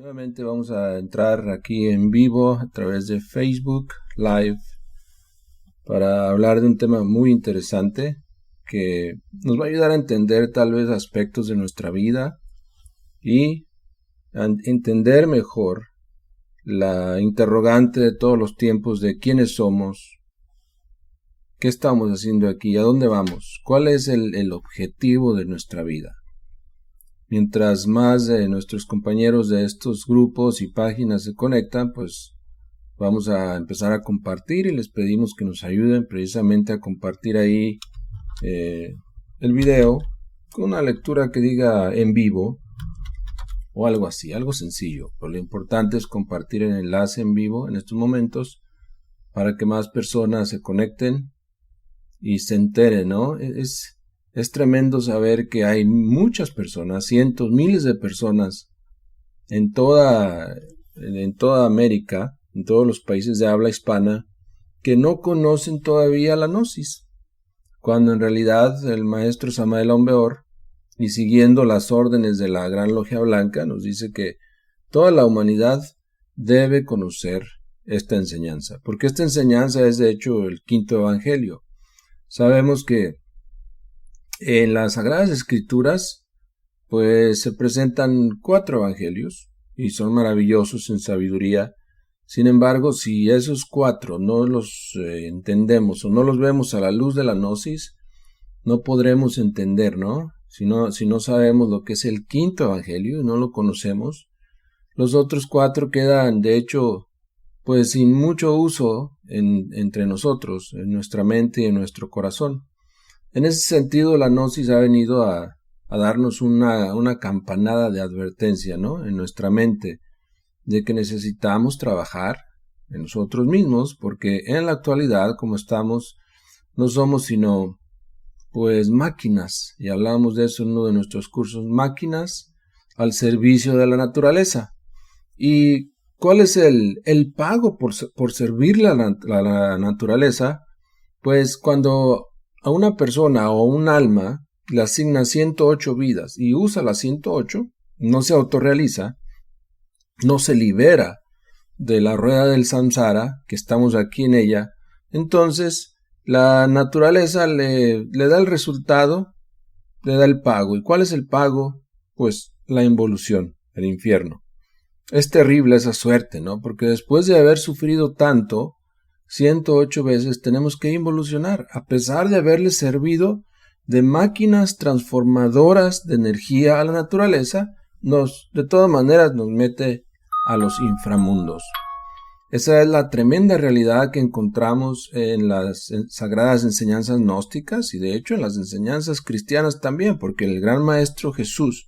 Nuevamente vamos a entrar aquí en vivo a través de Facebook Live para hablar de un tema muy interesante que nos va a ayudar a entender tal vez aspectos de nuestra vida y a entender mejor la interrogante de todos los tiempos de quiénes somos, qué estamos haciendo aquí, a dónde vamos, cuál es el objetivo de nuestra vida. Mientras más de nuestros compañeros de estos grupos y páginas se conectan, pues vamos a empezar a compartir y les pedimos que nos ayuden precisamente a compartir ahí el video con una lectura que diga en vivo o algo así, algo sencillo. Pero lo importante es compartir el enlace en vivo en estos momentos para que más personas se conecten y se enteren, ¿no? Es tremendo saber que hay muchas personas, cientos, miles de personas en toda América, en todos los países de habla hispana, que no conocen todavía la Gnosis, cuando en realidad el maestro Samael Aun Weor, y siguiendo las órdenes de la Gran Logia Blanca, nos dice que toda la humanidad debe conocer esta enseñanza, porque esta enseñanza es de hecho el quinto evangelio. Sabemos que en las Sagradas Escrituras, pues se presentan 4 evangelios y son maravillosos en sabiduría. Sin embargo, si esos 4 no los entendemos o no los vemos a la luz de la Gnosis, no podremos entender, ¿no? Si no sabemos lo que es el quinto evangelio y no lo conocemos, los otros 4 quedan, de hecho, pues sin mucho uso entre nosotros, en nuestra mente y en nuestro corazón. En ese sentido, la Gnosis ha venido a darnos una campanada de advertencia, ¿no? En nuestra mente, de que necesitamos trabajar en nosotros mismos, porque en la actualidad, como estamos, no somos sino, pues, máquinas, y hablábamos de eso en uno de nuestros cursos, máquinas al servicio de la naturaleza. ¿Y cuál es el pago por servirle a la naturaleza? Pues cuando a una persona o un alma le asigna 108 vidas y usa las 108, no se autorrealiza, no se libera de la rueda del samsara, que estamos aquí en ella, entonces la naturaleza le da el resultado, le da el pago. ¿Y cuál es el pago? Pues la involución, el infierno. Es terrible esa suerte, ¿no? Porque después de haber sufrido tanto, 108 veces tenemos que involucionar, a pesar de haberle servido de máquinas transformadoras de energía a la naturaleza, de todas maneras nos mete a los inframundos. Esa es la tremenda realidad que encontramos en las sagradas enseñanzas gnósticas y de hecho en las enseñanzas cristianas también, porque el gran maestro Jesús,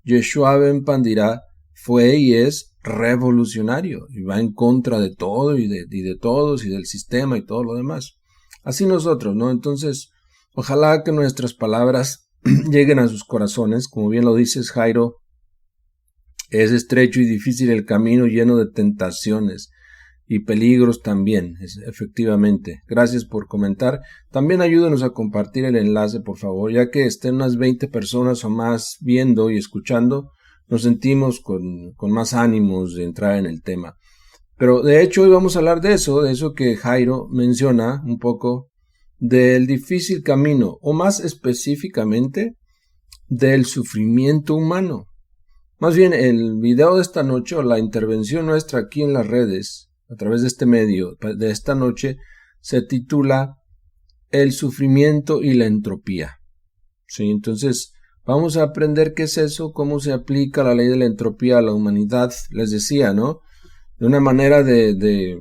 Yeshua ben Pandirá, fue y es revolucionario y va en contra de todo y de todos y del sistema y todo lo demás. Así nosotros, ¿no? Entonces, ojalá que nuestras palabras lleguen a sus corazones, como bien lo dices, Jairo. Es estrecho y difícil el camino, lleno de tentaciones y peligros también, efectivamente. Gracias por comentar. También ayúdenos a compartir el enlace, por favor, ya que estén unas 20 personas o más viendo y escuchando, nos sentimos con más ánimos de entrar en el tema. Pero de hecho hoy vamos a hablar de eso que Jairo menciona un poco, del difícil camino, o más específicamente, del sufrimiento humano. Más bien, el video de esta noche, o la intervención nuestra aquí en las redes, a través de este medio, de esta noche, se titula El sufrimiento y la entropía. ¿Sí? Entonces, vamos a aprender qué es eso, cómo se aplica la ley de la entropía a la humanidad, les decía, ¿no? De una manera de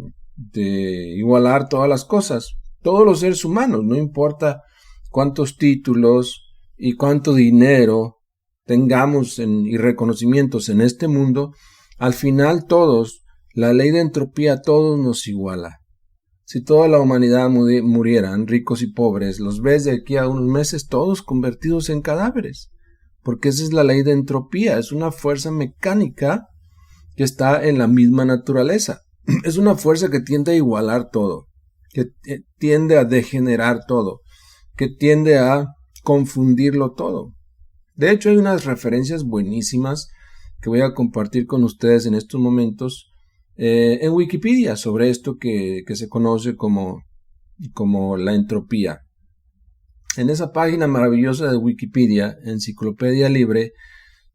igualar todas las cosas, todos los seres humanos, no importa cuántos títulos y cuánto dinero tengamos y reconocimientos en este mundo, al final todos, la ley de entropía a todos nos iguala. Si toda la humanidad murieran, ricos y pobres, los ves de aquí a unos meses todos convertidos en cadáveres. Porque esa es la ley de entropía, es una fuerza mecánica que está en la misma naturaleza. Es una fuerza que tiende a igualar todo, que tiende a degenerar todo, que tiende a confundirlo todo. De hecho, hay unas referencias buenísimas que voy a compartir con ustedes en estos momentos en Wikipedia sobre esto que se conoce como la entropía. En esa página maravillosa de Wikipedia, Enciclopedia Libre,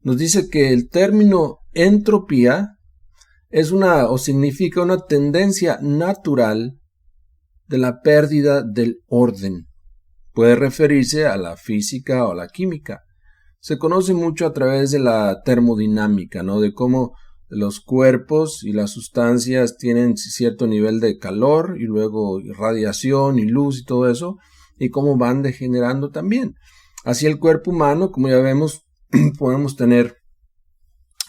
nos dice que el término entropía es significa una tendencia natural de la pérdida del orden. Puede referirse a la física o a la química. Se conoce mucho a través de la termodinámica, ¿no? De cómo los cuerpos y las sustancias tienen cierto nivel de calor y luego radiación y luz y todo eso, y cómo van degenerando también. Así el cuerpo humano, como ya vemos, podemos tener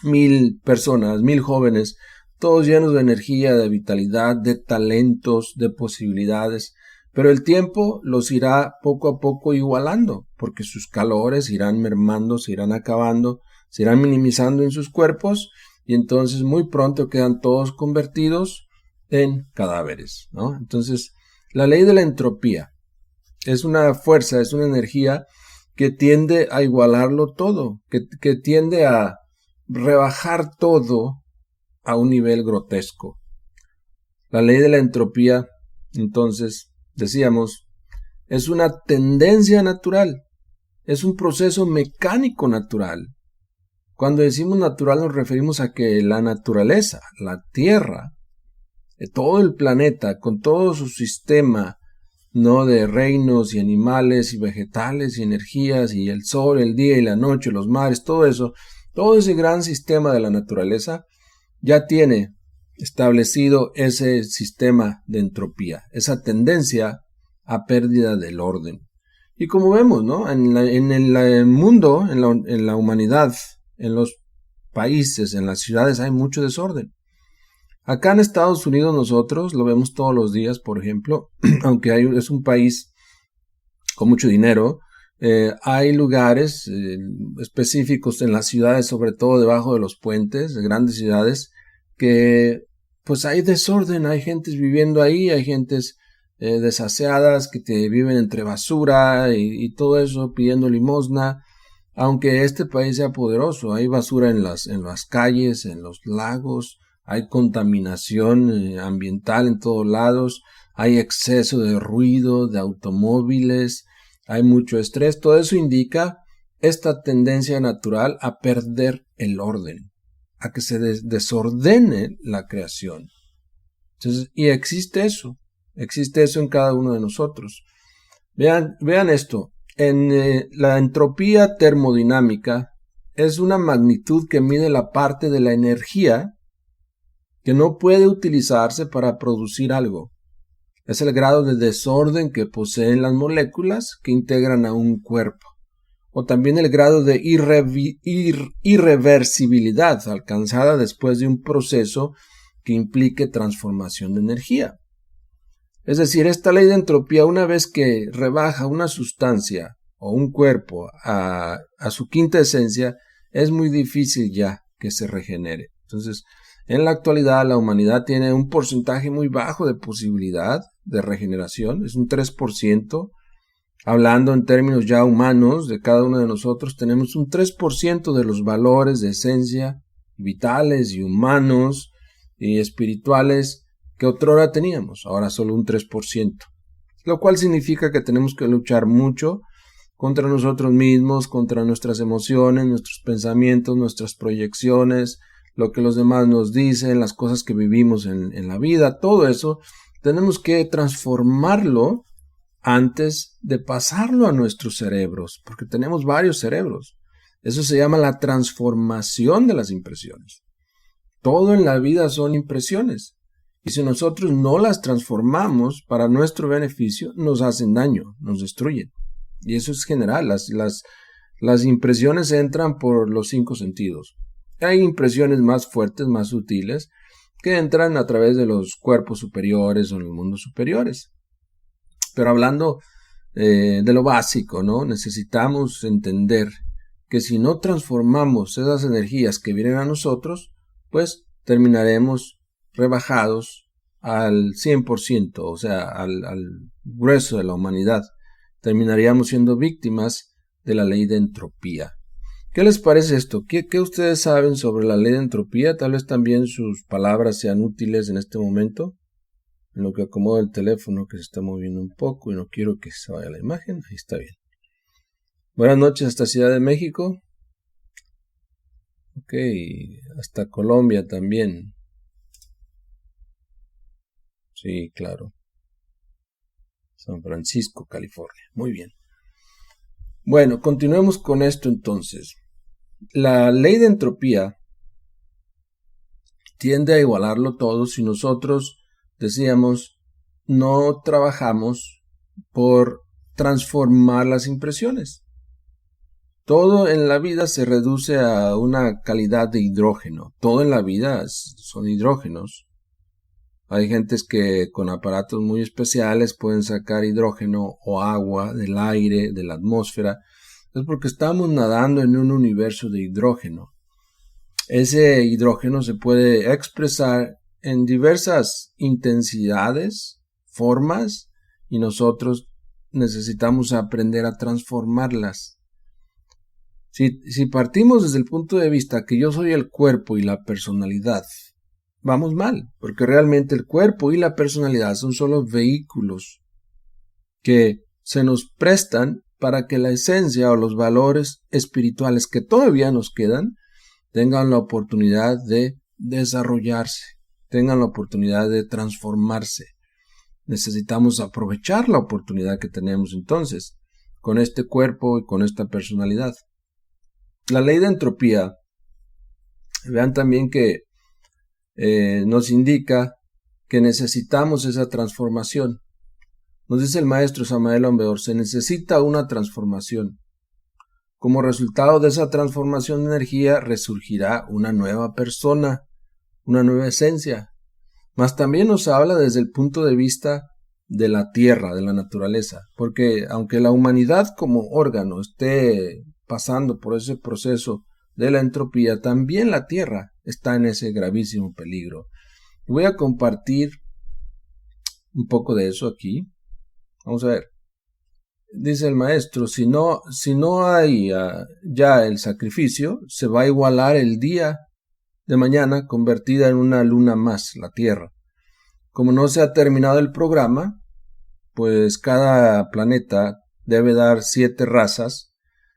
1000 personas, 1000 jóvenes, todos llenos de energía, de vitalidad, de talentos, de posibilidades, pero el tiempo los irá poco a poco igualando, porque sus calores irán mermando, se irán acabando, se irán minimizando en sus cuerpos, y entonces muy pronto quedan todos convertidos en cadáveres, ¿no? Entonces, la ley de la entropía es una fuerza, es una energía que tiende a igualarlo todo, que tiende a rebajar todo a un nivel grotesco. La ley de la entropía, entonces, decíamos, es una tendencia natural, es un proceso mecánico natural. Cuando decimos natural nos referimos a que la naturaleza, la Tierra, todo el planeta, con todo su sistema, ¿no?, de reinos y animales y vegetales y energías y el sol, el día y la noche, los mares, todo eso, todo ese gran sistema de la naturaleza ya tiene establecido ese sistema de entropía, esa tendencia a pérdida del orden. Y como vemos, ¿no?, en el mundo, en la humanidad, en los países, en las ciudades hay mucho desorden. Acá en Estados Unidos nosotros lo vemos todos los días, por ejemplo, aunque es un país con mucho dinero, hay lugares específicos en las ciudades, sobre todo debajo de los puentes, de grandes ciudades, que pues hay desorden, hay gentes viviendo ahí, hay gentes desaseadas que viven entre basura y todo eso pidiendo limosna. Aunque este país sea poderoso, hay basura en las calles, en los lagos, hay contaminación ambiental en todos lados, hay exceso de ruido, de automóviles, hay mucho estrés. Todo eso indica esta tendencia natural a perder el orden, a que se desordene la creación. Entonces, y existe eso en cada uno de nosotros. Vean esto. La entropía termodinámica es una magnitud que mide la parte de la energía que no puede utilizarse para producir algo. Es el grado de desorden que poseen las moléculas que integran a un cuerpo, o también el grado de irreversibilidad alcanzada después de un proceso que implique transformación de energía. Es decir, esta ley de entropía, una vez que rebaja una sustancia o un cuerpo a su quinta esencia, es muy difícil ya que se regenere. Entonces, en la actualidad la humanidad tiene un porcentaje muy bajo de posibilidad de regeneración, es un 3%. Hablando en términos ya humanos de cada uno de nosotros, tenemos un 3% de los valores de esencia vitales y humanos y espirituales que otrora teníamos, ahora solo un 3%, lo cual significa que tenemos que luchar mucho contra nosotros mismos, contra nuestras emociones, nuestros pensamientos, nuestras proyecciones, lo que los demás nos dicen, las cosas que vivimos en la vida, todo eso tenemos que transformarlo antes de pasarlo a nuestros cerebros, porque tenemos varios cerebros. Eso se llama la transformación de las impresiones. Todo en la vida son impresiones. Y si nosotros no las transformamos para nuestro beneficio, nos hacen daño, nos destruyen. Y eso es general. Las impresiones entran por los 5 sentidos. Hay impresiones más fuertes, más sutiles, que entran a través de los cuerpos superiores o en los mundos superiores. Pero hablando de lo básico, ¿no? Necesitamos entender que si no transformamos esas energías que vienen a nosotros, pues terminaremos rebajados al 100%, o sea, al grueso de la humanidad. Terminaríamos siendo víctimas de la ley de entropía. ¿Qué les parece esto? ¿Qué ustedes saben sobre la ley de entropía? Tal vez también sus palabras sean útiles en este momento. En lo que acomodo el teléfono que se está moviendo un poco y no quiero que se vaya la imagen. Ahí está bien. Buenas noches hasta Ciudad de México. Ok, hasta Colombia también. Sí, claro. San Francisco, California. Muy bien. Bueno, continuemos con esto entonces. La ley de entropía tiende a igualarlo todo si nosotros, decíamos, no trabajamos por transformar las impresiones. Todo en la vida se reduce a una calidad de hidrógeno. Todo en la vida son hidrógenos. Hay gentes que con aparatos muy especiales pueden sacar hidrógeno o agua del aire, de la atmósfera. Es porque estamos nadando en un universo de hidrógeno. Ese hidrógeno se puede expresar en diversas intensidades, formas, y nosotros necesitamos aprender a transformarlas. Si partimos desde el punto de vista que yo soy el cuerpo y la personalidad, vamos mal, porque realmente el cuerpo y la personalidad son solo vehículos que se nos prestan para que la esencia o los valores espirituales que todavía nos quedan tengan la oportunidad de desarrollarse, tengan la oportunidad de transformarse. Necesitamos aprovechar la oportunidad que tenemos entonces con este cuerpo y con esta personalidad. La ley de entropía, vean también que nos indica que necesitamos esa transformación. Nos dice el maestro Samael Aun Weor, se necesita una transformación. Como resultado de esa transformación de energía resurgirá una nueva persona, una nueva esencia. Mas también nos habla desde el punto de vista de la tierra, de la naturaleza, porque aunque la humanidad como órgano esté pasando por ese proceso de la entropía, también la tierra está en ese gravísimo peligro. Voy a compartir un poco de eso aquí. Vamos a ver. Dice el maestro, si no hay ya el sacrificio, se va a igualar el día de mañana convertida en una luna más, la Tierra. Como no se ha terminado el programa, pues cada planeta debe dar 7 razas.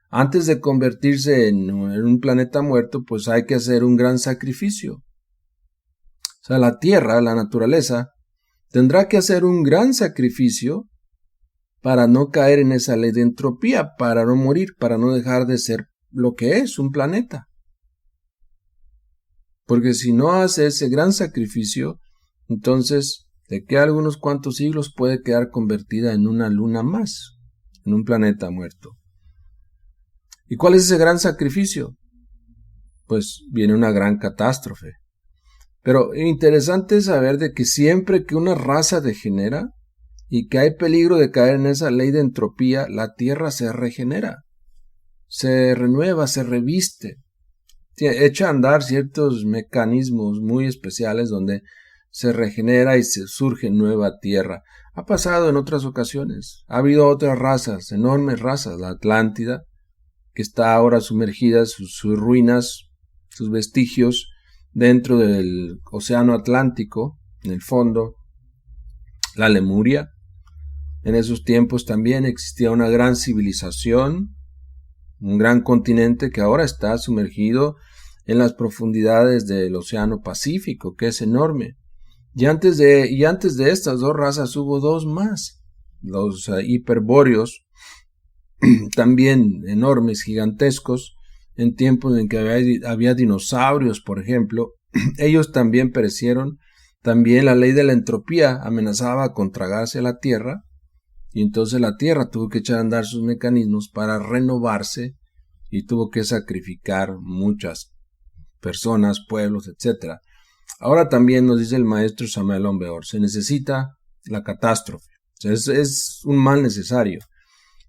Antes de convertirse en un planeta muerto, pues hay que hacer un gran sacrificio. O sea, la Tierra, la naturaleza, tendrá que hacer un gran sacrificio para no caer en esa ley de entropía, para no morir, para no dejar de ser lo que es un planeta. Porque si no hace ese gran sacrificio, entonces de que algunos cuantos siglos puede quedar convertida en una luna más, en un planeta muerto. ¿Y cuál es ese gran sacrificio? Pues viene una gran catástrofe. Pero interesante es saber de que siempre que una raza degenera y que hay peligro de caer en esa ley de entropía, la Tierra se regenera, se renueva, se reviste, echa a andar ciertos mecanismos muy especiales donde se regenera y se surge nueva tierra. Ha pasado en otras ocasiones. Ha habido otras razas, enormes razas, la Atlántida, que está ahora sumergida, sus ruinas, sus vestigios dentro del océano Atlántico, en el fondo. La Lemuria. En esos tiempos también existía una gran civilización, un gran continente que ahora está sumergido en las profundidades del océano Pacífico, que es enorme. Y antes de estas 2 razas hubo 2 más, los hiperbóreos, también enormes, gigantescos, en tiempos en que había dinosaurios, por ejemplo. Ellos también perecieron. También la ley de la entropía amenazaba con tragarse a la Tierra, y entonces la Tierra tuvo que echar a andar sus mecanismos para renovarse y tuvo que sacrificar muchas personas, pueblos, etc. Ahora también nos dice el maestro Samael Aun Weor, se necesita la catástrofe. O sea, es un mal necesario.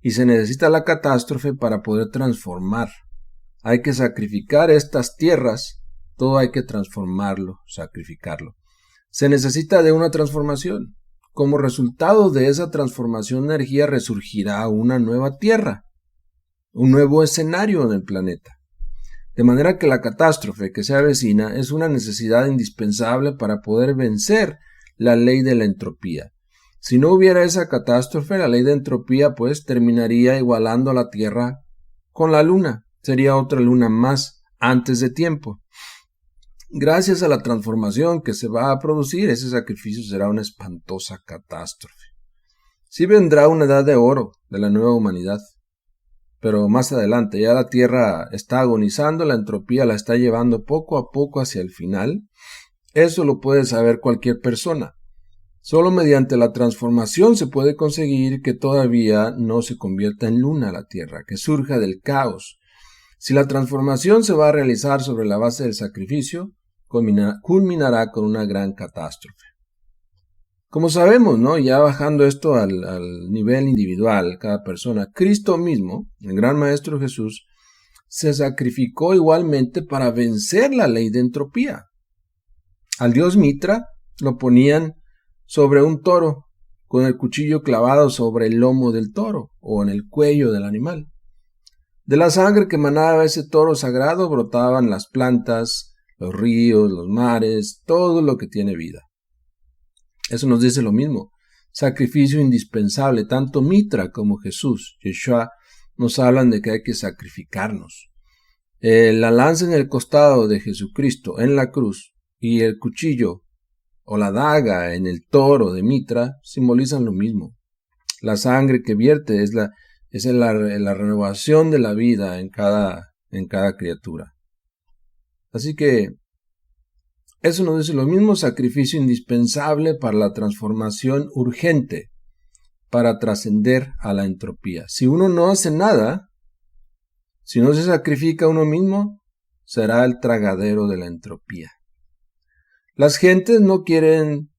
Y se necesita la catástrofe para poder transformar. Hay que sacrificar estas tierras, todo hay que transformarlo, sacrificarlo. Se necesita de una transformación. Como resultado de esa transformación de energía resurgirá una nueva tierra, un nuevo escenario en el planeta. De manera que la catástrofe que se avecina es una necesidad indispensable para poder vencer la ley de la entropía. Si no hubiera esa catástrofe, la ley de entropía pues terminaría igualando a la Tierra con la Luna. Sería otra luna más antes de tiempo. Gracias a la transformación que se va a producir, ese sacrificio será una espantosa catástrofe. Sí vendrá una edad de oro de la nueva humanidad, pero más adelante ya la Tierra está agonizando, la entropía la está llevando poco a poco hacia el final. Eso lo puede saber cualquier persona. Solo mediante la transformación se puede conseguir que todavía no se convierta en luna la Tierra, que surja del caos. Si la transformación se va a realizar sobre la base del sacrificio, culminará con una gran catástrofe. Como sabemos, ¿no? Ya bajando esto al nivel individual, cada persona, Cristo mismo, el gran Maestro Jesús, se sacrificó igualmente para vencer la ley de entropía. Al dios Mitra lo ponían sobre un toro, con el cuchillo clavado sobre el lomo del toro o en el cuello del animal. De la sangre que emanaba ese toro sagrado brotaban las plantas, los ríos, los mares, todo lo que tiene vida. Eso nos dice lo mismo. Sacrificio indispensable. Tanto Mitra como Jesús, Yeshua, nos hablan de que hay que sacrificarnos. La lanza en el costado de Jesucristo en la cruz y el cuchillo o la daga en el toro de Mitra simbolizan lo mismo. La sangre que vierte es la renovación de la vida en cada criatura. Así que eso nos dice lo mismo, sacrificio indispensable para la transformación urgente, para trascender a la entropía. Si uno no hace nada, si no se sacrifica a uno mismo, será el tragadero de la entropía. Las gentes no quieren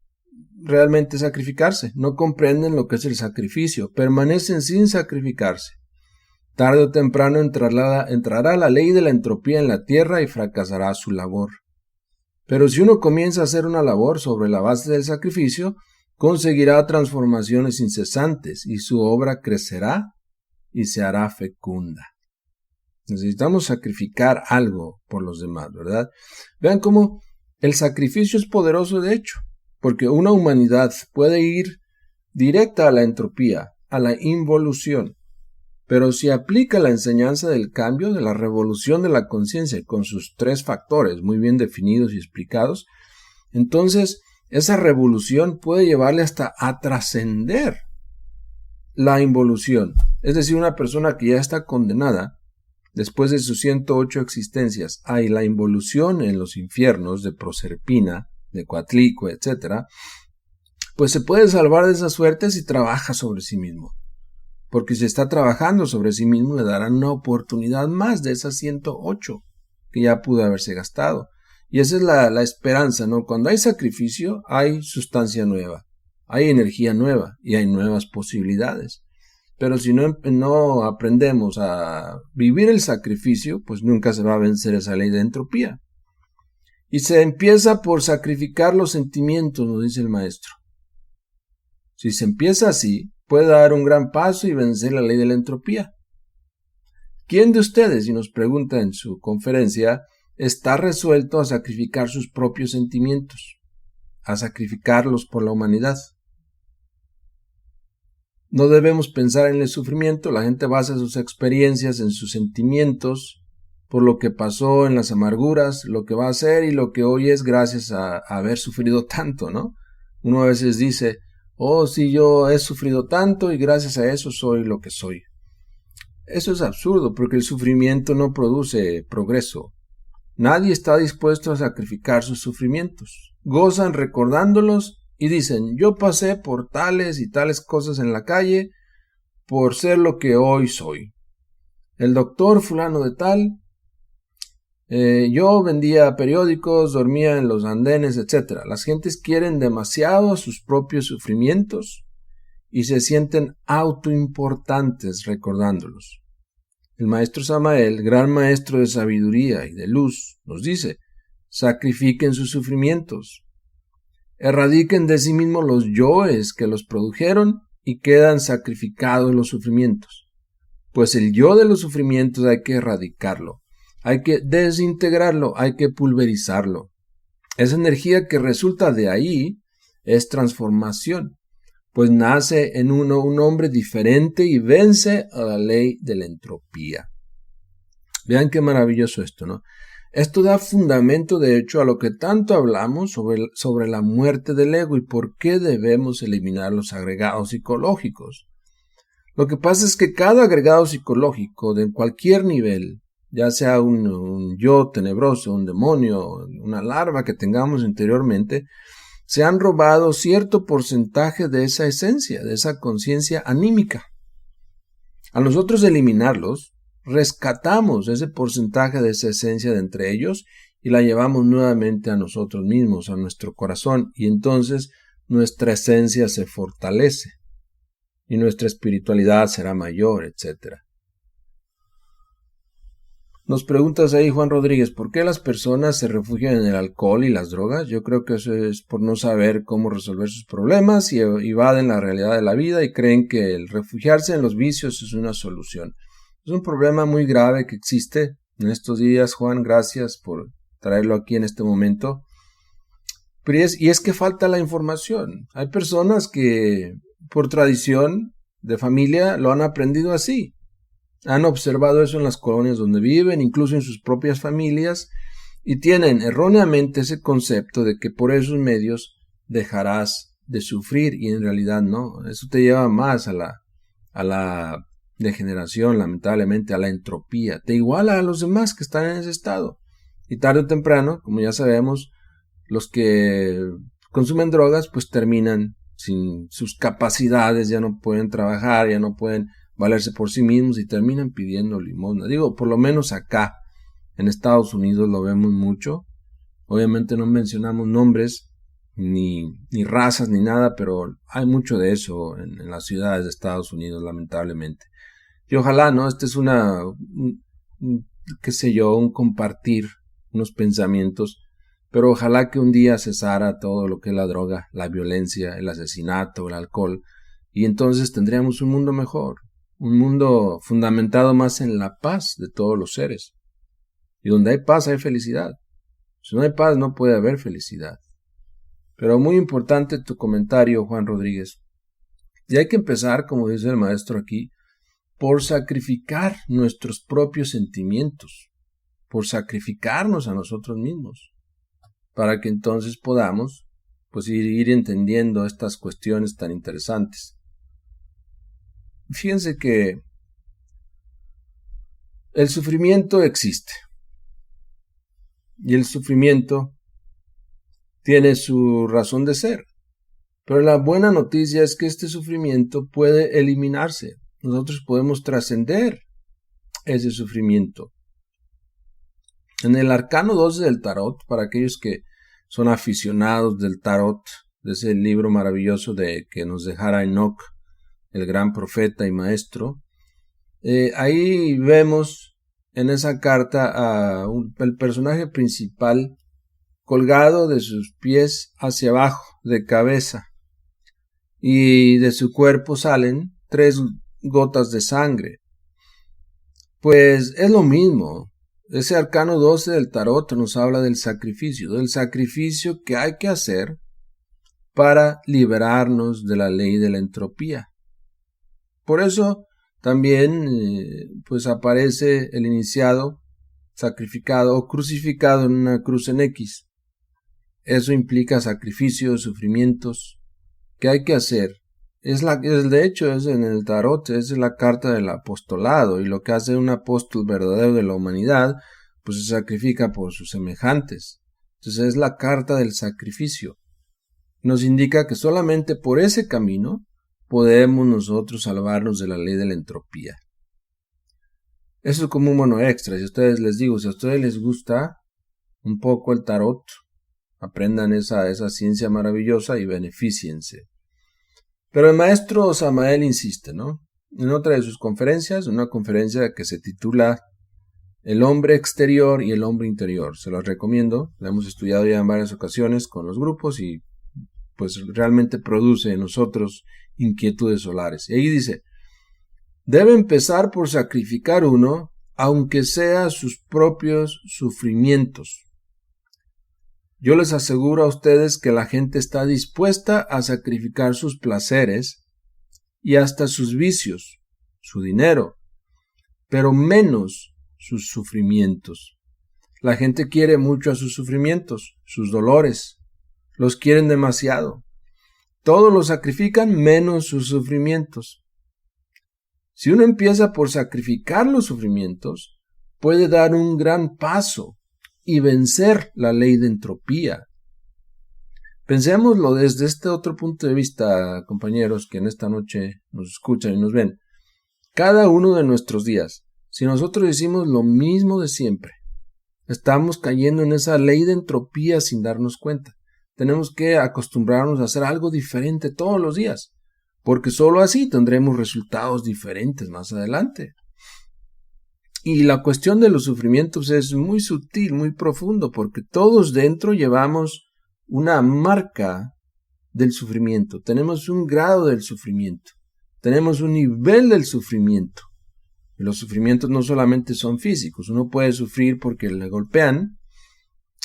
realmente sacrificarse, no comprenden lo que es el sacrificio, permanecen sin sacrificarse. Tarde o temprano entrará la ley de la entropía en la tierra y fracasará su labor. Pero si uno comienza a hacer una labor sobre la base del sacrificio, conseguirá transformaciones incesantes y su obra crecerá y se hará fecunda. Necesitamos sacrificar algo por los demás, ¿verdad? Vean cómo el sacrificio es poderoso de hecho, porque una humanidad puede ir directa a la entropía, a la involución. Pero si aplica la enseñanza del cambio, de la revolución de la conciencia, con sus 3 factores muy bien definidos y explicados, entonces esa revolución puede llevarle hasta a trascender la involución. Es decir, una persona que ya está condenada, después de sus 108 existencias, hay la involución en los infiernos de Proserpina, de Coatlicue, etc., pues se puede salvar de esas suertes si trabaja sobre sí mismo. Porque si está trabajando sobre sí mismo, le darán una oportunidad más de esas 108 que ya pudo haberse gastado. Y esa es la esperanza, ¿no? Cuando hay sacrificio, hay sustancia nueva, hay energía nueva y hay nuevas posibilidades. Pero si no aprendemos a vivir el sacrificio, pues nunca se va a vencer esa ley de entropía. Y se empieza por sacrificar los sentimientos, nos dice el maestro. Si se empieza así, puede dar un gran paso y vencer la ley de la entropía. ¿Quién de ustedes, si nos pregunta en su conferencia, está resuelto a sacrificar sus propios sentimientos, a sacrificarlos por la humanidad? No debemos pensar en el sufrimiento. La gente basa sus experiencias en sus sentimientos, por lo que pasó, en las amarguras, lo que va a ser y lo que hoy es gracias a haber sufrido tanto, ¿no? Uno a veces dice, oh, sí, yo he sufrido tanto y gracias a eso soy lo que soy. Eso es absurdo porque el sufrimiento no produce progreso. Nadie está dispuesto a sacrificar sus sufrimientos. Gozan recordándolos y dicen, yo pasé por tales y tales cosas en la calle por ser lo que hoy soy. El doctor fulano de tal, yo vendía periódicos, dormía en los andenes, etc. Las gentes quieren demasiado sus propios sufrimientos y se sienten autoimportantes recordándolos. El maestro Samael, gran maestro de sabiduría y de luz, nos dice, sacrifiquen sus sufrimientos, erradiquen de sí mismos los yoes que los produjeron y quedan sacrificados los sufrimientos. Pues el yo de los sufrimientos hay que erradicarlo. hay que desintegrarlo, hay que pulverizarlo. Esa energía que resulta de ahí es transformación, pues nace en uno un hombre diferente y vence a la ley de la entropía. Vean qué maravilloso esto, ¿no? Esto da fundamento, de hecho, a lo que tanto hablamos sobre la muerte del ego y por qué debemos eliminar los agregados psicológicos. Lo que pasa es que cada agregado psicológico de cualquier nivel, ya sea un yo tenebroso, un demonio, una larva que tengamos interiormente, se han robado cierto porcentaje de esa esencia, de esa conciencia anímica. Al nosotros eliminarlos, rescatamos ese porcentaje de esa esencia de entre ellos y la llevamos nuevamente a nosotros mismos, a nuestro corazón, y entonces nuestra esencia se fortalece y nuestra espiritualidad será mayor, etc. Nos preguntas ahí, Juan Rodríguez, ¿por qué las personas se refugian en el alcohol y las drogas? Yo creo que eso es por no saber cómo resolver sus problemas y evaden la realidad de la vida y creen que el refugiarse en los vicios es una solución. Es un problema muy grave que existe en estos días, Juan, gracias por traerlo aquí en este momento. Y es que falta la información. Hay personas que por tradición de familia lo han aprendido así. Han observado eso en las colonias donde viven, incluso en sus propias familias, y tienen erróneamente ese concepto de que por esos medios dejarás de sufrir, y en realidad no. Eso te lleva más a la degeneración, lamentablemente, a la entropía. Te iguala a los demás que están en ese estado. Y tarde o temprano, como ya sabemos, los que consumen drogas pues terminan sin sus capacidades, ya no pueden trabajar, ya no pueden valerse por sí mismos y terminan pidiendo limosna. Digo, por lo menos acá en Estados Unidos lo vemos mucho. Obviamente no mencionamos nombres ni razas ni nada, pero hay mucho de eso en las ciudades de Estados Unidos, lamentablemente. Y ojalá, ¿no? Este es qué sé yo, un compartir unos pensamientos, pero ojalá que un día cesara todo lo que es la droga, la violencia, el asesinato, el alcohol, y entonces tendríamos un mundo mejor. Un mundo fundamentado más en la paz de todos los seres. Y donde hay paz hay felicidad. Si no hay paz no puede haber felicidad. Pero muy importante tu comentario, Juan Rodríguez. Y hay que empezar, como dice el maestro aquí, por sacrificar nuestros propios sentimientos, por sacrificarnos a nosotros mismos, para que entonces podamos pues ir entendiendo estas cuestiones tan interesantes. Fíjense que el sufrimiento existe y el sufrimiento tiene su razón de ser, pero la buena noticia es que este sufrimiento puede eliminarse. Nosotros podemos trascender ese sufrimiento. En el arcano 12 del tarot, para aquellos que son aficionados del tarot, de ese libro maravilloso que nos dejara Enoch, el gran profeta y maestro, ahí vemos en esa carta el personaje principal colgado de sus pies hacia abajo, de cabeza, y de su cuerpo salen 3 gotas de sangre. Pues es lo mismo. Ese arcano 12 del tarot nos habla del sacrificio que hay que hacer para liberarnos de la ley de la entropía. Por eso también pues aparece el iniciado, sacrificado o crucificado en una cruz en X. Eso implica sacrificios, sufrimientos que hay que hacer. De hecho, es en el tarot, es la carta del apostolado, y lo que hace un apóstol verdadero de la humanidad, pues se sacrifica por sus semejantes. Entonces es la carta del sacrificio. Nos indica que solamente por ese camino podemos nosotros salvarnos de la ley de la entropía. Eso es como un mono extra. Si a ustedes les digo, si a ustedes les gusta un poco el tarot, aprendan esa ciencia maravillosa y beneficiense. Pero el maestro Samael insiste, ¿no? En otra de sus conferencias, una conferencia que se titula El hombre exterior y el hombre interior. Se los recomiendo, la hemos estudiado ya en varias ocasiones con los grupos y pues realmente produce en nosotros inquietudes solares. Y ahí dice, debe empezar por sacrificar uno aunque sea sus propios sufrimientos. Yo les aseguro a ustedes que la gente está dispuesta a sacrificar sus placeres y hasta sus vicios, su dinero, pero menos sus sufrimientos. La gente quiere mucho a sus sufrimientos, sus dolores, los quieren demasiado. Todos los sacrifican menos sus sufrimientos. Si uno empieza por sacrificar los sufrimientos, puede dar un gran paso y vencer la ley de entropía. Pensémoslo desde este otro punto de vista, compañeros, que en esta noche nos escuchan y nos ven. Cada uno de nuestros días, si nosotros decimos lo mismo de siempre, estamos cayendo en esa ley de entropía sin darnos cuenta. Tenemos que acostumbrarnos a hacer algo diferente todos los días, porque solo así tendremos resultados diferentes más adelante. Y la cuestión de los sufrimientos es muy sutil, muy profundo, porque todos dentro llevamos una marca del sufrimiento, tenemos un grado del sufrimiento, tenemos un nivel del sufrimiento. Y los sufrimientos no solamente son físicos, uno puede sufrir porque le golpean,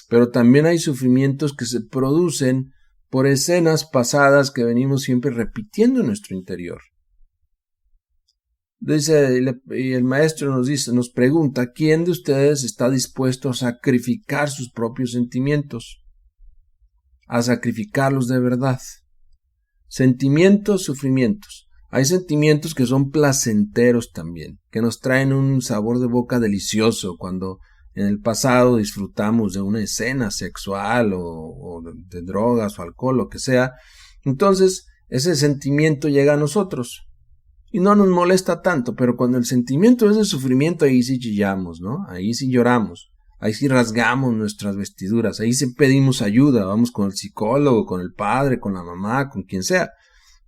pero también hay sufrimientos que se producen por escenas pasadas que venimos siempre repitiendo en nuestro interior. Dice, y el maestro nos pregunta, ¿quién de ustedes está dispuesto a sacrificar sus propios sentimientos? A sacrificarlos de verdad. Sentimientos, sufrimientos. Hay sentimientos que son placenteros también, que nos traen un sabor de boca delicioso cuando en el pasado disfrutamos de una escena sexual o de drogas o alcohol, lo que sea. Entonces, ese sentimiento llega a nosotros. Y no nos molesta tanto, pero cuando el sentimiento es de sufrimiento, ahí sí chillamos, ¿no? Ahí sí lloramos, ahí sí rasgamos nuestras vestiduras, ahí sí pedimos ayuda, vamos con el psicólogo, con el padre, con la mamá, con quien sea,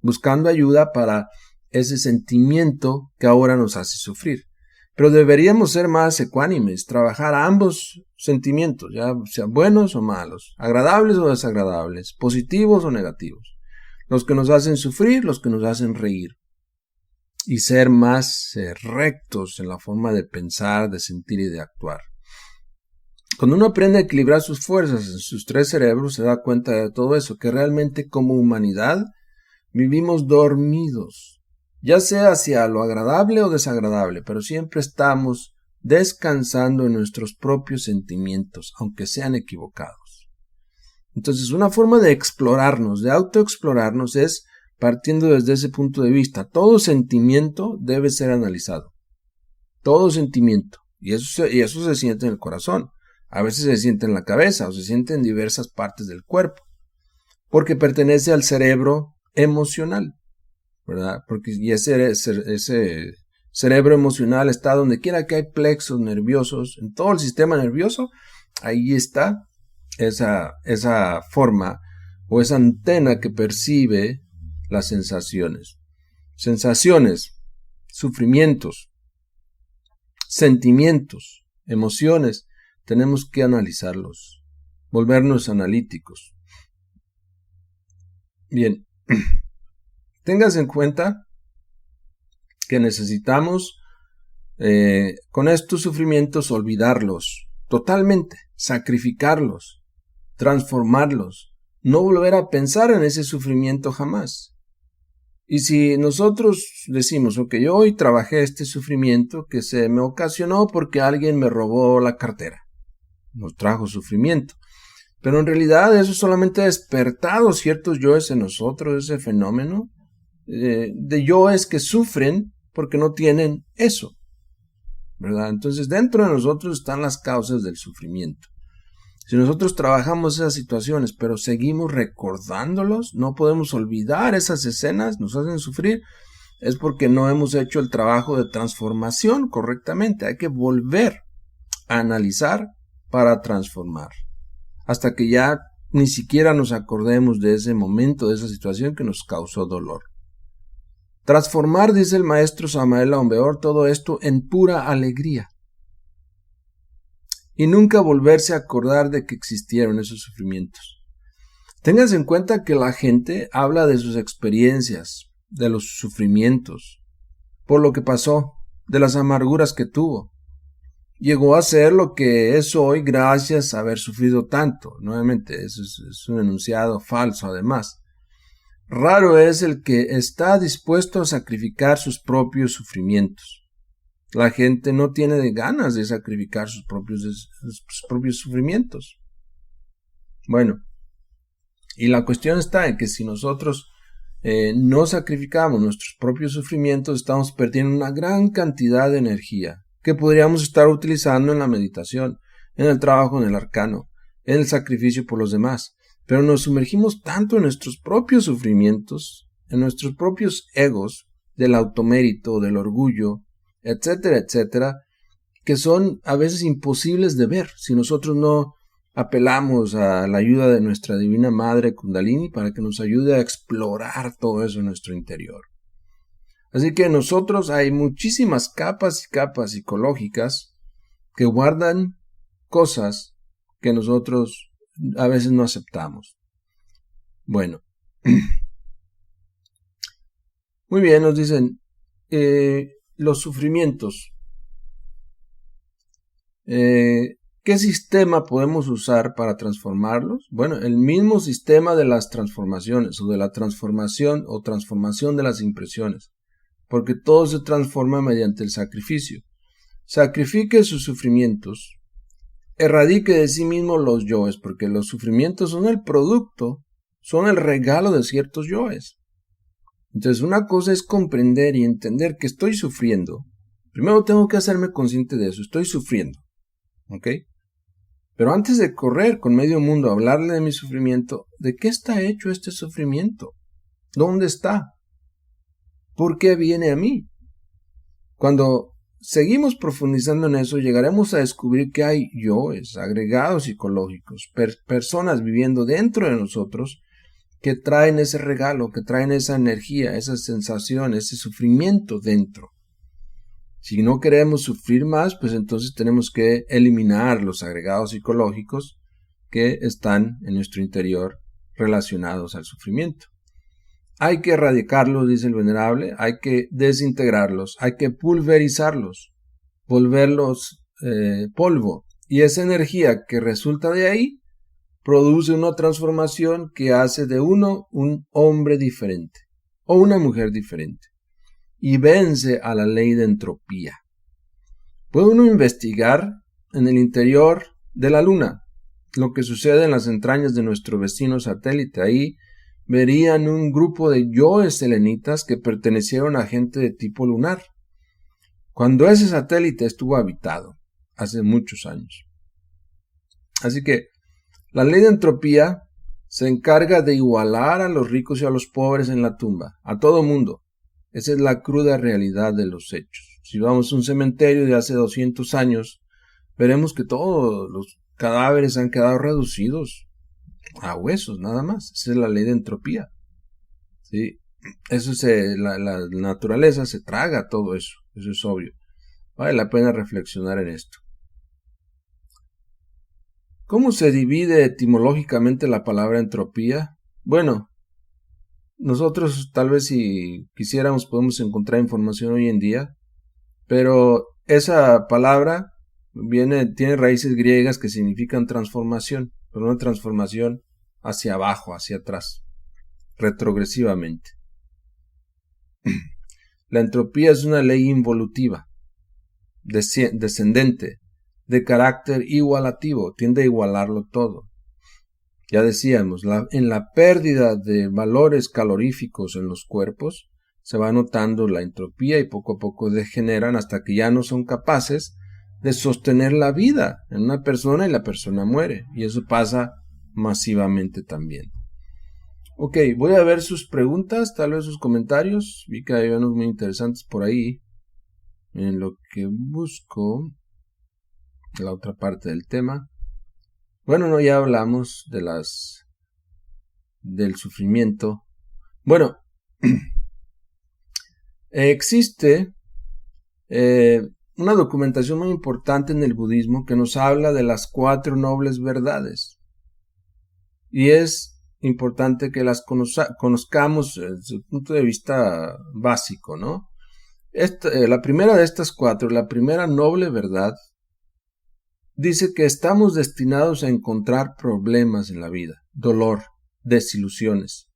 buscando ayuda para ese sentimiento que ahora nos hace sufrir. Pero deberíamos ser más ecuánimes, trabajar ambos sentimientos, ya sean buenos o malos, agradables o desagradables, positivos o negativos, los que nos hacen sufrir, los que nos hacen reír. Y ser más rectos en la forma de pensar, de sentir y de actuar. Cuando uno aprende a equilibrar sus fuerzas en sus tres cerebros, se da cuenta de todo eso, que realmente como humanidad vivimos dormidos, ya sea hacia lo agradable o desagradable, pero siempre estamos descansando en nuestros propios sentimientos, aunque sean equivocados. Entonces, una forma de explorarnos, de autoexplorarnos es partiendo desde ese punto de vista. Todo sentimiento debe ser analizado. Todo sentimiento. Y eso se siente en el corazón. A veces se siente en la cabeza o se siente en diversas partes del cuerpo. Porque pertenece al cerebro emocional, ¿verdad? Y ese cerebro emocional está donde quiera que hay plexos nerviosos, en todo el sistema nervioso, ahí está esa forma o esa antena que percibe las sensaciones. Sensaciones, sufrimientos, sentimientos, emociones, tenemos que analizarlos, volvernos analíticos. Bien, tengas en cuenta que necesitamos con estos sufrimientos olvidarlos totalmente, sacrificarlos, transformarlos, no volver a pensar en ese sufrimiento jamás. Y si nosotros decimos, ok, yo hoy trabajé este sufrimiento que se me ocasionó porque alguien me robó la cartera, nos trajo sufrimiento, pero en realidad eso solamente ha despertado ciertos yoes en nosotros, ese fenómeno de yoes que sufren porque no tienen eso, ¿verdad? Entonces dentro de nosotros están las causas del sufrimiento. Si nosotros trabajamos esas situaciones, pero seguimos recordándolos, no podemos olvidar esas escenas, nos hacen sufrir, es porque no hemos hecho el trabajo de transformación correctamente. Hay que volver a analizar para transformar, hasta que ya ni siquiera nos acordemos de ese momento, de esa situación que nos causó dolor. Transformar, dice el maestro Samael Aumbeor, todo esto en pura alegría. Y nunca volverse a acordar de que existieron esos sufrimientos. Tengas en cuenta que la gente habla de sus experiencias, de los sufrimientos, por lo que pasó, de las amarguras que tuvo. llegó a ser lo que es hoy gracias a haber sufrido tanto. Nuevamente, eso es un enunciado falso además. Raro es el que está dispuesto a sacrificar sus propios sufrimientos. La gente no tiene ganas de sacrificar sus propios sufrimientos. Bueno, y la cuestión está en que si nosotros no sacrificamos nuestros propios sufrimientos, estamos perdiendo una gran cantidad de energía que podríamos estar utilizando en la meditación, en el trabajo en el arcano, en el sacrificio por los demás. Pero nos sumergimos tanto en nuestros propios sufrimientos, en nuestros propios egos, del automérito, del orgullo, etcétera, etcétera, que son a veces imposibles de ver si nosotros no apelamos a la ayuda de nuestra Divina Madre Kundalini para que nos ayude a explorar todo eso en nuestro interior. Así que en nosotros hay muchísimas capas y capas psicológicas que guardan cosas que nosotros a veces no aceptamos. Bueno, muy bien, nos dicen los sufrimientos. ¿Qué sistema podemos usar para transformarlos? Bueno, el mismo sistema de las transformaciones o de la transformación o transformación de las impresiones, porque todo se transforma mediante el sacrificio. Sacrifique sus sufrimientos, erradique de sí mismo los yoes, porque los sufrimientos son el producto, son el regalo de ciertos yoes. Entonces una cosa es comprender y entender que estoy sufriendo. Primero tengo que hacerme consciente de eso, estoy sufriendo. ¿Ok? Pero antes de correr con medio mundo a hablarle de mi sufrimiento, ¿de qué está hecho este sufrimiento? ¿Dónde está? ¿Por qué viene a mí? Cuando seguimos profundizando en eso, llegaremos a descubrir que hay yoes, agregados psicológicos, personas viviendo dentro de nosotros que traen ese regalo, que traen esa energía, esa sensación, ese sufrimiento dentro. Si no queremos sufrir más, pues entonces tenemos que eliminar los agregados psicológicos que están en nuestro interior relacionados al sufrimiento. Hay que erradicarlos, dice el Venerable, hay que desintegrarlos, hay que pulverizarlos, volverlos polvo. Y esa energía que resulta de ahí produce una transformación que hace de uno un hombre diferente o una mujer diferente. Y vence a la ley de entropía. Puede uno investigar en el interior de la luna lo que sucede en las entrañas de nuestro vecino satélite. Ahí verían un grupo de yoes selenitas que pertenecieron a gente de tipo lunar, cuando ese satélite estuvo habitado hace muchos años. Así que la ley de entropía se encarga de igualar a los ricos y a los pobres en la tumba, a todo mundo. Esa es la cruda realidad de los hechos. Si vamos a un cementerio de hace 200 años, veremos que todos los cadáveres han quedado reducidos a huesos, nada más. Esa es la ley de entropía. ¿Sí? La naturaleza se traga todo eso. Eso es obvio. Vale la pena reflexionar en esto. ¿Cómo se divide etimológicamente la palabra entropía? Bueno, nosotros tal vez si quisiéramos podemos encontrar información hoy en día, pero esa palabra tiene raíces griegas que significan transformación, pero una transformación hacia abajo, hacia atrás, retrogresivamente. La entropía es una ley involutiva, descendente, de carácter igualativo, tiende a igualarlo todo. Ya decíamos, en la pérdida de valores caloríficos en los cuerpos, se va notando la entropía y poco a poco degeneran hasta que ya no son capaces de sostener la vida en una persona y la persona muere. Y eso pasa masivamente también. Ok, voy a ver sus preguntas, tal vez sus comentarios. Vi que hay unos muy interesantes por ahí. En lo que busco la otra parte del tema. Bueno, no, ya hablamos del sufrimiento. Bueno, existe una documentación muy importante en el budismo que nos habla de las 4 nobles verdades. Y es importante que las conozcamos desde el punto de vista básico, ¿no? La primera de estas 4, la primera noble verdad, dice que estamos destinados a encontrar problemas en la vida, dolor, desilusiones.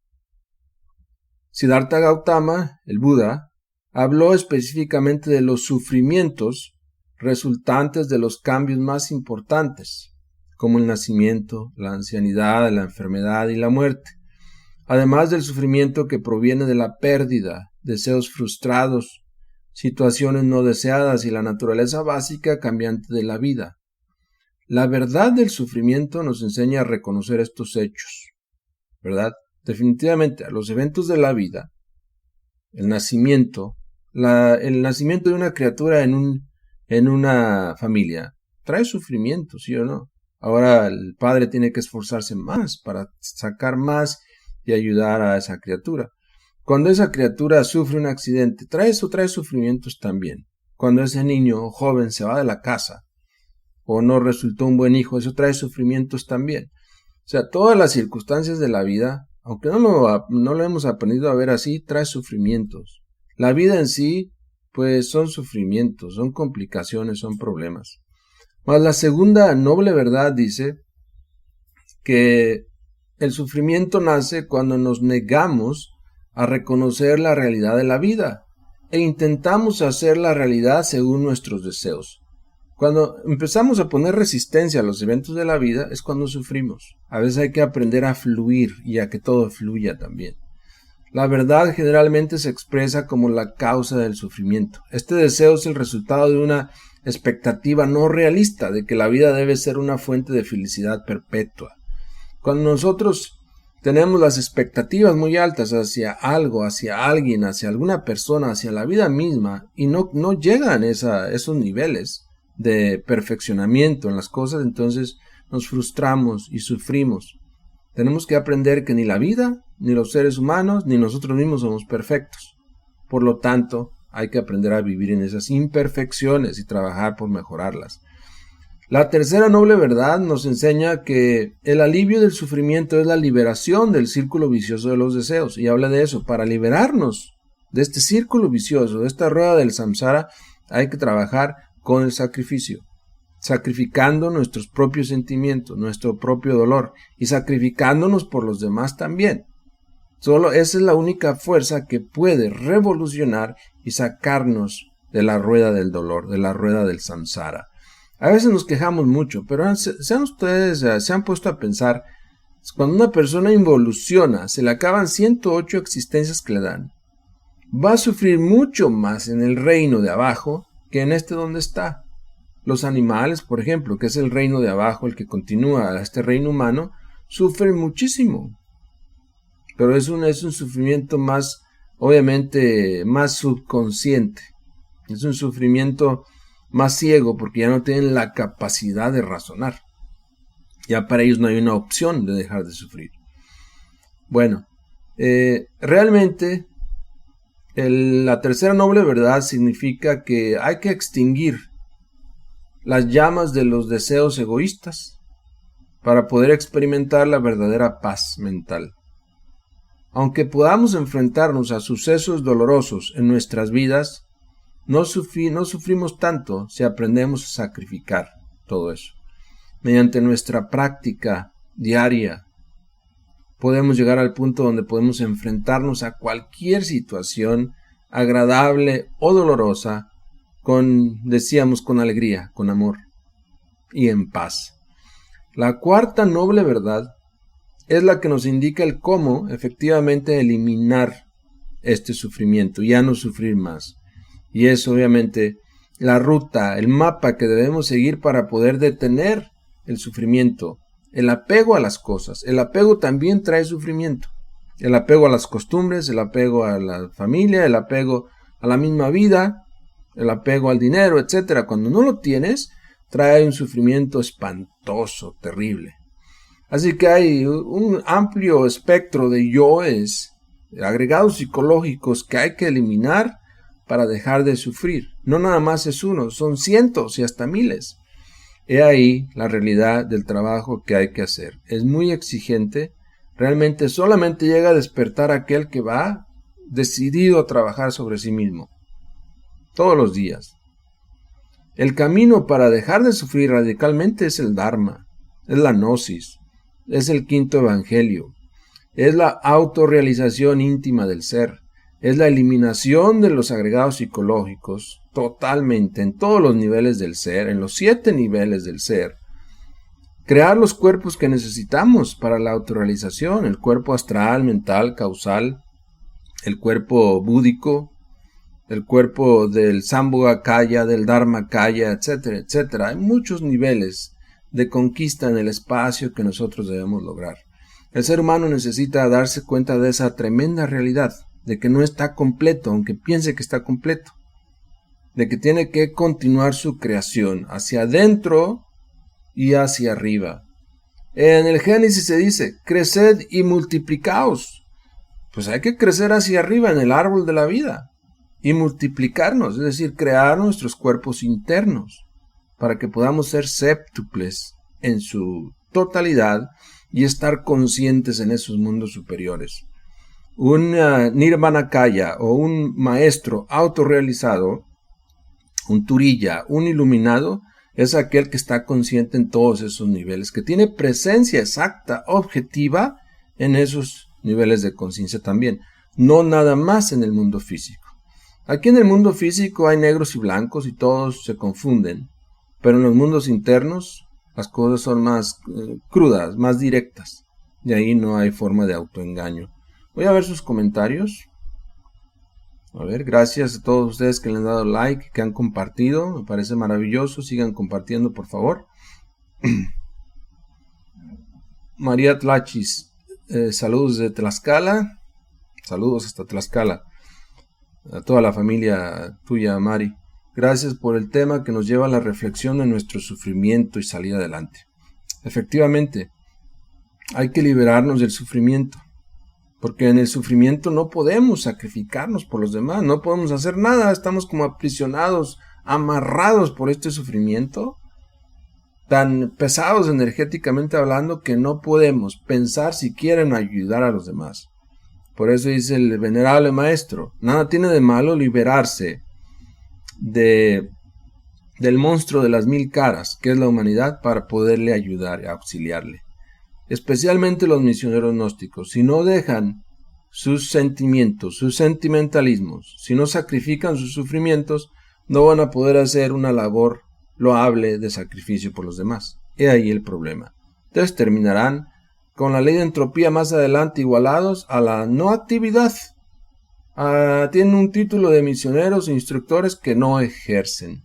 Siddhartha Gautama, el Buda, habló específicamente de los sufrimientos resultantes de los cambios más importantes, como el nacimiento, la ancianidad, la enfermedad y la muerte, además del sufrimiento que proviene de la pérdida, deseos frustrados, situaciones no deseadas y la naturaleza básica cambiante de la vida. La verdad del sufrimiento nos enseña a reconocer estos hechos, ¿verdad? Definitivamente, a los eventos de la vida, el nacimiento de una criatura en una familia trae sufrimiento, ¿sí o no? Ahora el padre tiene que esforzarse más para sacar más y ayudar a esa criatura. Cuando esa criatura sufre un accidente, trae sufrimientos también. Cuando ese niño o joven se va de la casa o no resultó un buen hijo, eso trae sufrimientos también. O sea, todas las circunstancias de la vida, aunque no lo hemos aprendido a ver así, trae sufrimientos. La vida en sí, pues son sufrimientos, son complicaciones, son problemas. Mas la segunda noble verdad dice que el sufrimiento nace cuando nos negamos a reconocer la realidad de la vida e intentamos hacer la realidad según nuestros deseos. Cuando empezamos a poner resistencia a los eventos de la vida es cuando sufrimos. A veces hay que aprender a fluir y a que todo fluya también. La verdad generalmente se expresa como la causa del sufrimiento. Este deseo es el resultado de una expectativa no realista de que la vida debe ser una fuente de felicidad perpetua. Cuando nosotros tenemos las expectativas muy altas hacia algo, hacia alguien, hacia alguna persona, hacia la vida misma y no llegan esos niveles de perfeccionamiento en las cosas, entonces nos frustramos y sufrimos. Tenemos que aprender que ni la vida, ni los seres humanos, ni nosotros mismos somos perfectos. Por lo tanto, hay que aprender a vivir en esas imperfecciones y trabajar por mejorarlas. La tercera noble verdad nos enseña que el alivio del sufrimiento es la liberación del círculo vicioso de los deseos. Y habla de eso. Para liberarnos de este círculo vicioso, de esta rueda del samsara, hay que trabajar con el sacrificio, sacrificando nuestros propios sentimientos, nuestro propio dolor y sacrificándonos por los demás también. Solo esa es la única fuerza que puede revolucionar y sacarnos de la rueda del dolor, de la rueda del samsara. A veces nos quejamos mucho, pero sean ustedes, se han puesto a pensar, cuando una persona involuciona, se le acaban 108 existencias que le dan, va a sufrir mucho más en el reino de abajo que en este donde está. Los animales, por ejemplo, que es el reino de abajo, el que continúa a este reino humano, sufren muchísimo. Pero es un sufrimiento más, obviamente, más subconsciente. Es un sufrimiento más ciego porque ya no tienen la capacidad de razonar. Ya para ellos no hay una opción de dejar de sufrir. Bueno, realmente la tercera noble verdad significa que hay que extinguir las llamas de los deseos egoístas para poder experimentar la verdadera paz mental. Aunque podamos enfrentarnos a sucesos dolorosos en nuestras vidas, no sufrimos tanto si aprendemos a sacrificar todo eso. Mediante nuestra práctica diaria, podemos llegar al punto donde podemos enfrentarnos a cualquier situación agradable o dolorosa con alegría, con amor y en paz. La cuarta noble verdad es la que nos indica el cómo efectivamente eliminar este sufrimiento, ya no sufrir más. Y es obviamente la ruta, el mapa que debemos seguir para poder detener el sufrimiento, el apego a las cosas. El apego también trae sufrimiento. El apego a las costumbres, el apego a la familia, el apego a la misma vida, el apego al dinero, etc. Cuando no lo tienes, trae un sufrimiento espantoso, terrible. Así que hay un amplio espectro de yoes, agregados psicológicos que hay que eliminar para dejar de sufrir. No nada más es uno, son cientos y hasta miles. He ahí la realidad del trabajo que hay que hacer. Es muy exigente. Realmente solamente llega a despertar aquel que va decidido a trabajar sobre sí mismo. Todos los días. El camino para dejar de sufrir radicalmente es el Dharma, es la gnosis, es el quinto evangelio, es la autorrealización íntima del ser, es la eliminación de los agregados psicológicos totalmente en todos los niveles del ser, en los 7 niveles del ser. Crear los cuerpos que necesitamos para la autorrealización, el cuerpo astral, mental, causal, el cuerpo búdico, el cuerpo del Sambhogakaya, del Dharmakaya, etcétera, etcétera. Hay muchos niveles de conquista en el espacio que nosotros debemos lograr. El ser humano necesita darse cuenta de esa tremenda realidad, de que no está completo, aunque piense que está completo, de que tiene que continuar su creación hacia adentro y hacia arriba. En el Génesis se dice, creced y multiplicaos. Pues hay que crecer hacia arriba en el árbol de la vida y multiplicarnos, es decir, crear nuestros cuerpos internos para que podamos ser séptuples en su totalidad y estar conscientes en esos mundos superiores. Un Nirmanakaya o un maestro autorrealizado, un Turiya, un iluminado, es aquel que está consciente en todos esos niveles, que tiene presencia exacta, objetiva en esos niveles de conciencia también, no nada más en el mundo físico. Aquí en el mundo físico hay negros y blancos y todos se confunden, pero en los mundos internos las cosas son más crudas, más directas, y ahí no hay forma de autoengaño. Voy a ver sus comentarios. A ver, gracias a todos ustedes que le han dado like, que han compartido, me parece maravilloso, sigan compartiendo por favor. María Tlachis, saludos de Tlaxcala, saludos hasta Tlaxcala, a toda la familia tuya, Mari. Gracias por el tema que nos lleva a la reflexión de nuestro sufrimiento y salir adelante. Efectivamente, hay que liberarnos del sufrimiento, porque en el sufrimiento no podemos sacrificarnos por los demás, no podemos hacer nada, estamos como aprisionados, amarrados por este sufrimiento, tan pesados energéticamente hablando que no podemos pensar siquiera en ayudar a los demás. Por eso dice el venerable maestro, nada tiene de malo liberarse del monstruo de las 1000 caras, que es la humanidad, para poderle ayudar y auxiliarle. Especialmente los misioneros gnósticos, si no dejan sus sentimientos, sus sentimentalismos, si no sacrifican sus sufrimientos, no van a poder hacer una labor loable de sacrificio por los demás. He ahí el problema. Entonces terminarán con la ley de entropía más adelante igualados a la no actividad. Tienen un título de misioneros e instructores que no ejercen,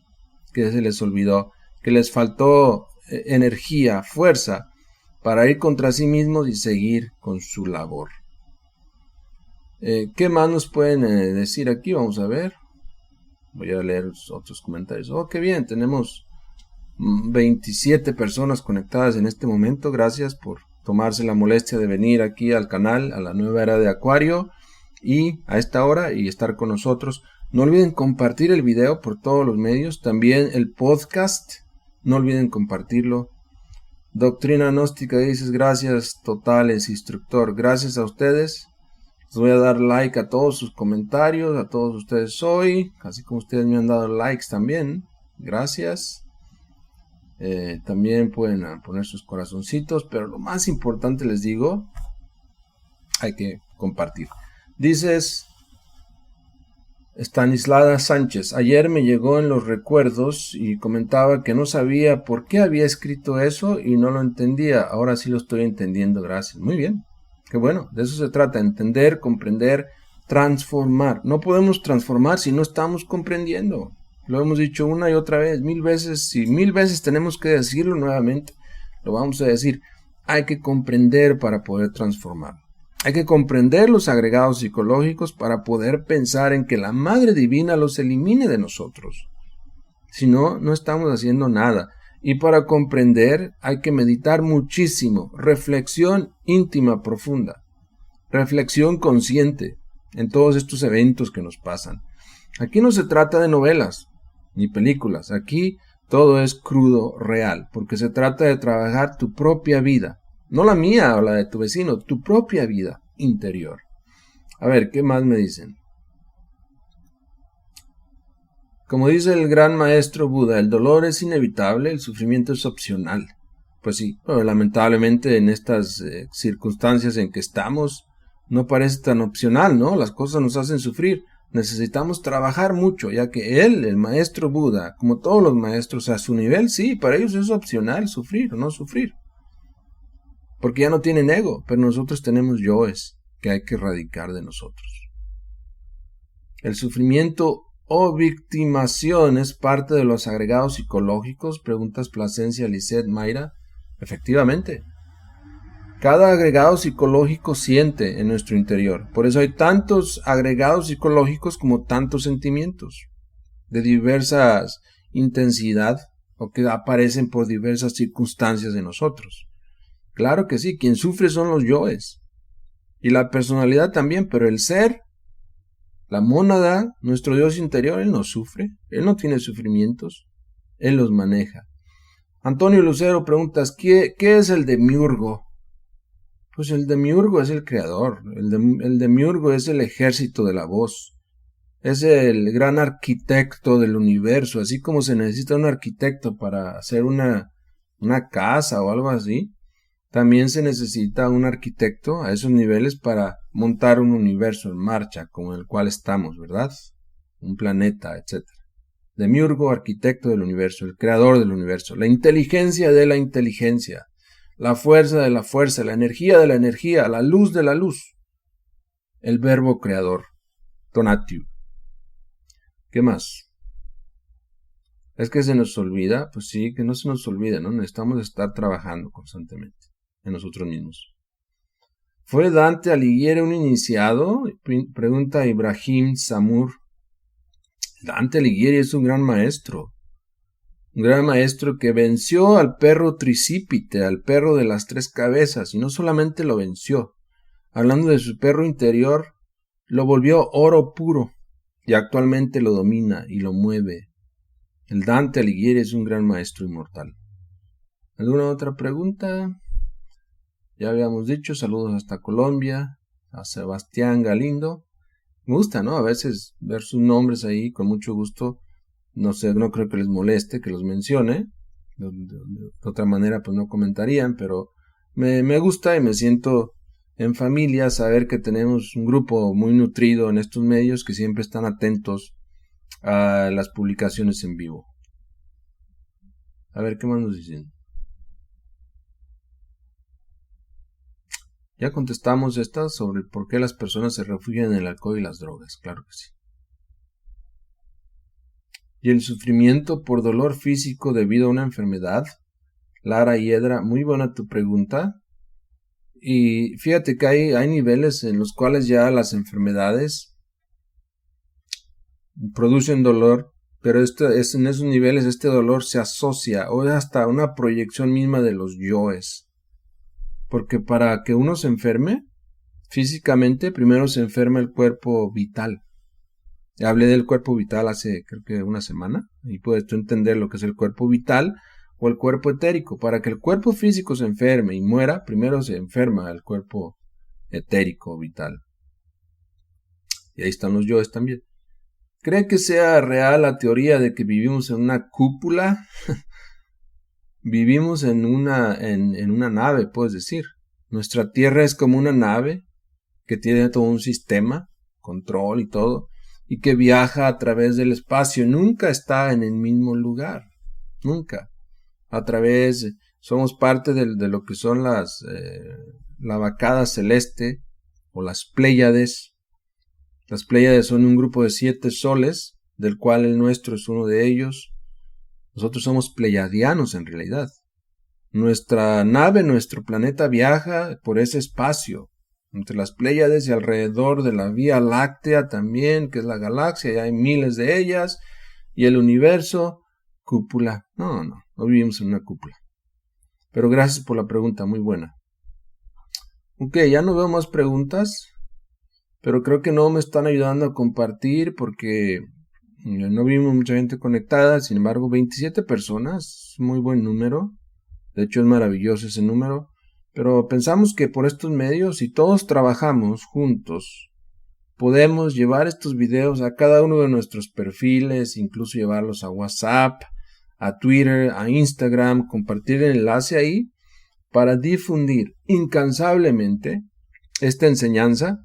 que se les olvidó, que les faltó energía, fuerza, para ir contra sí mismos y seguir con su labor. ¿Qué más nos pueden decir aquí? Vamos a ver. Voy a leer otros comentarios. Oh, qué bien, tenemos 27 personas conectadas en este momento. Gracias por tomarse la molestia de venir aquí al canal, a la nueva era de Acuario, y a esta hora y estar con nosotros. No olviden compartir el video por todos los medios. También el podcast, no olviden compartirlo. Doctrina Gnóstica, dices, gracias totales, instructor. Gracias a ustedes. Les voy a dar like a todos sus comentarios, a todos ustedes hoy, así como ustedes me han dado likes también. Gracias. También pueden poner sus corazoncitos, pero lo más importante les digo, hay que compartir. Dices, Stanislada Sánchez, ayer me llegó en los recuerdos y comentaba que no sabía por qué había escrito eso y no lo entendía. Ahora sí lo estoy entendiendo, gracias. Muy bien, qué bueno, de eso se trata, entender, comprender, transformar. No podemos transformar si no estamos comprendiendo. Lo hemos dicho una y otra vez, 1000 veces, y 1000 veces tenemos que decirlo nuevamente. Lo vamos a decir, hay que comprender para poder transformar. Hay que comprender los agregados psicológicos para poder pensar en que la Madre Divina los elimine de nosotros. Si no, no estamos haciendo nada. Y para comprender hay que meditar muchísimo. Reflexión íntima, profunda. Reflexión consciente en todos estos eventos que nos pasan. Aquí no se trata de novelas ni películas. Aquí todo es crudo, real. Porque se trata de trabajar tu propia vida. No la mía o la de tu vecino, tu propia vida interior. A ver, ¿qué más me dicen? Como dice el gran maestro Buda, el dolor es inevitable, el sufrimiento es opcional. Pues sí, pero lamentablemente en estas circunstancias en que estamos, no parece tan opcional, ¿no? Las cosas nos hacen sufrir. Necesitamos trabajar mucho, ya que él, el maestro Buda, como todos los maestros a su nivel, sí, para ellos es opcional sufrir o no sufrir. Porque ya no tienen ego, pero nosotros tenemos yoes que hay que erradicar de nosotros. El sufrimiento o victimación es parte de los agregados psicológicos, preguntas Plasencia, Lisette, Mayra. Efectivamente. Cada agregado psicológico siente en nuestro interior. Por eso hay tantos agregados psicológicos como tantos sentimientos de diversas intensidad o que aparecen por diversas circunstancias de nosotros. Claro que sí, quien sufre son los yoes y la personalidad también, pero el ser, la mónada, nuestro Dios interior, él no sufre, él no tiene sufrimientos, él los maneja. Antonio Lucero preguntas, ¿qué es el demiurgo? Pues el demiurgo es el creador, el demiurgo es el ejército de la voz, es el gran arquitecto del universo, así como se necesita un arquitecto para hacer una casa o algo así, también se necesita un arquitecto a esos niveles para montar un universo en marcha como el cual estamos, ¿verdad? Un planeta, etc. Demiurgo, arquitecto del universo, el creador del universo, la inteligencia de la inteligencia, la fuerza de la fuerza, la energía de la energía, la luz de la luz, el verbo creador, Tonatiuh. ¿Qué más? ¿Es que se nos olvida? Pues sí, que no se nos olvide, ¿no? Necesitamos estar trabajando constantemente en nosotros mismos. ¿Fue Dante Alighieri un iniciado? Pregunta Ibrahim Samur. Dante Alighieri es un gran maestro que venció al perro Tricípite, al perro de las 3 cabezas, y no solamente lo venció, hablando de su perro interior, lo volvió oro puro, y actualmente lo domina y lo mueve. El Dante Alighieri es un gran maestro inmortal. ¿Alguna otra pregunta? Ya habíamos dicho, saludos hasta Colombia, a Sebastián Galindo. Me gusta, ¿no? A veces ver sus nombres ahí con mucho gusto. No sé, no creo que les moleste que los mencione. De otra manera, pues no comentarían, pero me gusta y me siento en familia saber que tenemos un grupo muy nutrido en estos medios que siempre están atentos a las publicaciones en vivo. A ver, ¿qué más nos dicen? Ya contestamos estas sobre por qué las personas se refugian en el alcohol y las drogas, claro que sí. ¿Y el sufrimiento por dolor físico debido a una enfermedad? Lara Hiedra, muy buena tu pregunta. Y fíjate que hay niveles en los cuales ya las enfermedades producen dolor, pero en esos niveles este dolor se asocia o es hasta una proyección misma de los yoes. Porque para que uno se enferme físicamente, primero se enferma el cuerpo vital. Hablé del cuerpo vital hace creo que una semana y puedes tú entender lo que es el cuerpo vital o el cuerpo etérico. Para que el cuerpo físico se enferme y muera, primero se enferma el cuerpo etérico vital. Y ahí están los yoes también. ¿Cree que sea real la teoría de que vivimos en una cúpula? Vivimos en una nave, puedes decir. Nuestra Tierra es como una nave que tiene todo un sistema, control y todo, y que viaja a través del espacio. Nunca está en el mismo lugar. Nunca. Somos parte de lo que son la vacada celeste o las Pléyades. Las Pléyades son un grupo de 7 soles, del cual el nuestro es uno de ellos. Nosotros somos pleiadianos en realidad. Nuestra nave, nuestro planeta viaja por ese espacio, entre las Pléyades y alrededor de la Vía Láctea también, que es la galaxia, y hay miles de ellas, y el universo, cúpula. No vivimos en una cúpula. Pero gracias por la pregunta, muy buena. Ok, ya no veo más preguntas, pero creo que no me están ayudando a compartir porque no vimos mucha gente conectada. Sin embargo, 27 personas, muy buen número. De hecho, es maravilloso ese número. Pero pensamos que por estos medios, si todos trabajamos juntos podemos llevar estos videos a cada uno de nuestros perfiles, incluso llevarlos a WhatsApp, a Twitter, a Instagram, compartir el enlace ahí para difundir incansablemente esta enseñanza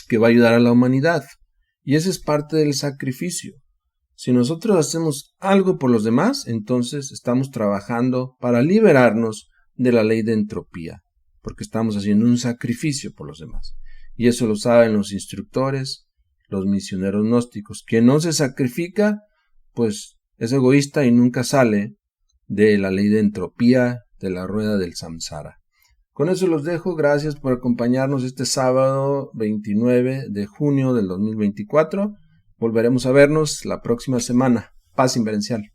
que va a ayudar a la humanidad. Y ese es parte del sacrificio. Si nosotros hacemos algo por los demás, entonces estamos trabajando para liberarnos de la ley de entropía, porque estamos haciendo un sacrificio por los demás. Y eso lo saben los instructores, los misioneros gnósticos. Quien no se sacrifica, pues es egoísta y nunca sale de la ley de entropía, de la rueda del samsara. Con eso los dejo. Gracias por acompañarnos este sábado 29 de junio del 2024. Volveremos a vernos la próxima semana. Paz inverencial.